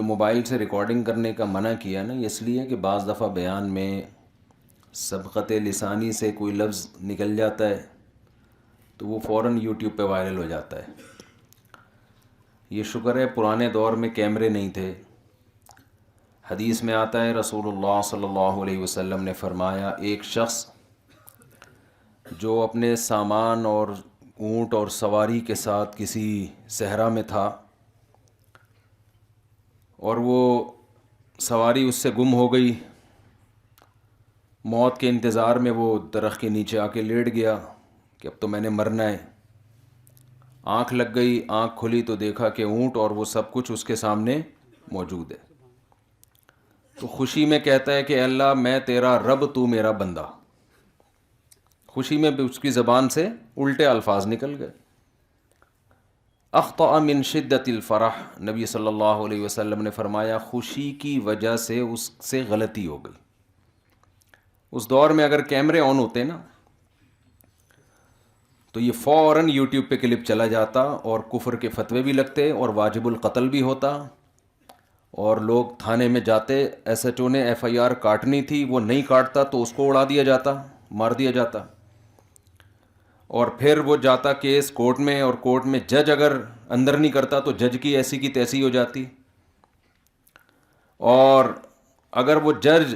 Mobile سے recording کرنے کا منع کیا نا، اس لیے کہ بعض دفعہ بیان میں سبقت لسانی سے کوئی لفظ نکل جاتا ہے تو وہ فوراً یوٹیوب پہ وائرل ہو جاتا ہے۔ یہ شکر ہے پرانے دور میں کیمرے نہیں تھے۔ حدیث میں آتا ہے رسول اللہ صلی اللہ علیہ وسلم نے فرمایا، ایک شخص جو اپنے سامان اور اونٹ اور سواری کے ساتھ کسی صحرا میں تھا اور وہ سواری اس سے گم ہو گئی، موت کے انتظار میں وہ درخت کے نیچے آ کے لیٹ گیا کہ اب تو میں نے مرنا ہے۔ آنکھ لگ گئی، آنکھ کھلی تو دیکھا کہ اونٹ اور وہ سب کچھ اس کے سامنے موجود ہے۔ تو خوشی میں کہتا ہے کہ اے اللہ میں تیرا رب، تو میرا بندہ۔ خوشی میں بھی اس کی زبان سے الٹے الفاظ نکل گئے۔ اخطأ من شدت الفرح، نبی صلی اللہ علیہ وسلم نے فرمایا خوشی کی وجہ سے اس سے غلطی ہو گئی۔ اس دور میں اگر کیمرے آن ہوتے نا تو یہ فوراً یوٹیوب پہ کلپ چلا جاتا اور کفر کے فتوے بھی لگتے اور واجب القتل بھی ہوتا، اور لوگ تھانے میں جاتے، ایس ایچ او نے ایف آئی آر کاٹنی تھی، وہ نہیں کاٹتا تو اس کو اڑا دیا جاتا، مار دیا جاتا، اور پھر وہ جاتا کیس کورٹ میں، اور کورٹ میں جج اگر اندر نہیں کرتا تو جج کی ایسی کی تیسی ہو جاتی، اور اگر وہ جج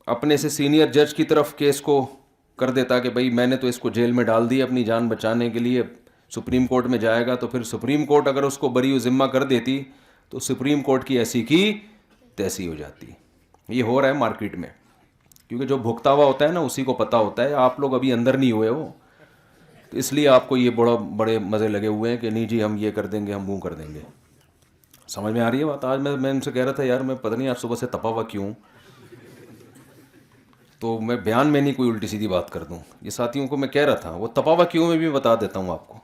اپنے سے سینئر جج کی طرف کیس کو کر دیتا کہ بھئی میں نے تو اس کو جیل میں ڈال دی اپنی جان بچانے کے لیے، سپریم کورٹ میں جائے گا، تو پھر سپریم کورٹ اگر اس کو بری و ذمہ کر دیتی تو سپریم کورٹ کی ایسی کی تیسی ہو جاتی۔ یہ ہو رہا ہے مارکیٹ میں، کیونکہ جو بھگتا ہوا ہوتا ہے نا اسی کو پتہ ہوتا ہے، آپ لوگ ابھی اندر نہیں ہوئے ہو، تو اس لیے آپ کو یہ بڑے مزے لگے ہوئے ہیں کہ نہیں جی ہم یہ کر دیں گے، ہم وہ کر دیں گے۔ سمجھ میں آ رہی ہے بات؟ آج میں ان سے کہہ رہا تھا یار میں پتہ نہیں آج صبح سے تپا ہوا کیوں، تو میں بیان میں نہیں کوئی الٹی سیدھی بات کر دوں۔ یہ ساتھیوں کو میں کہہ رہا تھا وہ تپا ہوا کیوں میں بھی بتا دیتا ہوں آپ کو۔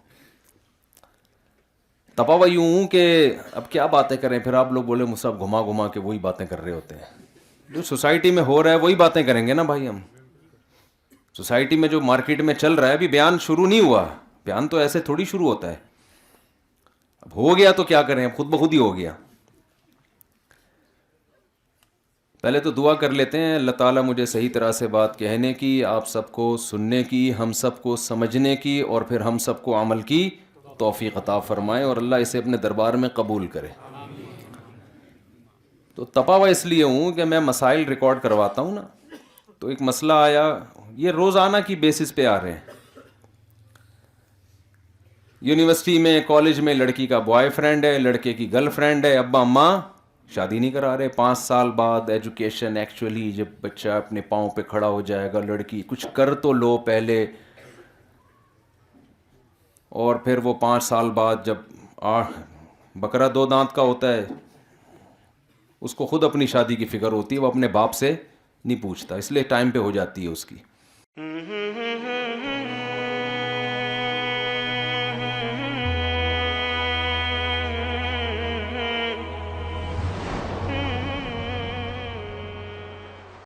تپا ہوا یوں ہوں کہ اب کیا باتیں کریں، پھر آپ لوگ بولے مصعب گھما گھما کے وہی باتیں کر رہے ہوتے ہیں۔ جو سوسائٹی میں ہو رہا ہے وہی باتیں کریں گے نا بھائی ہم۔ سوسائٹی میں جو مارکیٹ میں چل رہا ہے، ابھی بیان شروع نہیں ہوا، بیان تو ایسے تھوڑی شروع ہوتا ہے، اب ہو گیا تو کیا کریں، اب خود بخود ہی ہو گیا۔ پہلے تو دعا کر لیتے ہیں اللہ تعالیٰ مجھے صحیح طرح سے بات کہنے کی، آپ سب کو سننے کی، ہم سب کو سمجھنے کی، اور پھر ہم سب کو عمل کی توفیق عطا فرمائے، اور اللہ اسے اپنے دربار میں قبول کرے۔ تو تپا ہوا اس لیے ہوں کہ میں مسائل ریکارڈ کرواتا ہوں نا، تو ایک مسئلہ آیا، یہ روزانہ کی بیسس پہ آ رہے ہیں۔ یونیورسٹی میں، کالج میں لڑکی کا بوائے فرینڈ ہے، لڑکے کی گرل فرینڈ ہے، ابا اماں شادی نہیں کرا رہے۔ 5 سال بعد ایجوکیشن ایکچولی جب بچہ اپنے پاؤں پہ کھڑا ہو جائے گا، لڑکی کچھ کر تو لو پہلے، اور پھر وہ 5 سال بعد جب بکرا 2 دانت کا ہوتا ہے اس کو خود اپنی شادی کی فکر ہوتی ہے، وہ اپنے باپ سے نہیں پوچھتا، اس لیے ٹائم پہ ہو جاتی ہے اس کی۔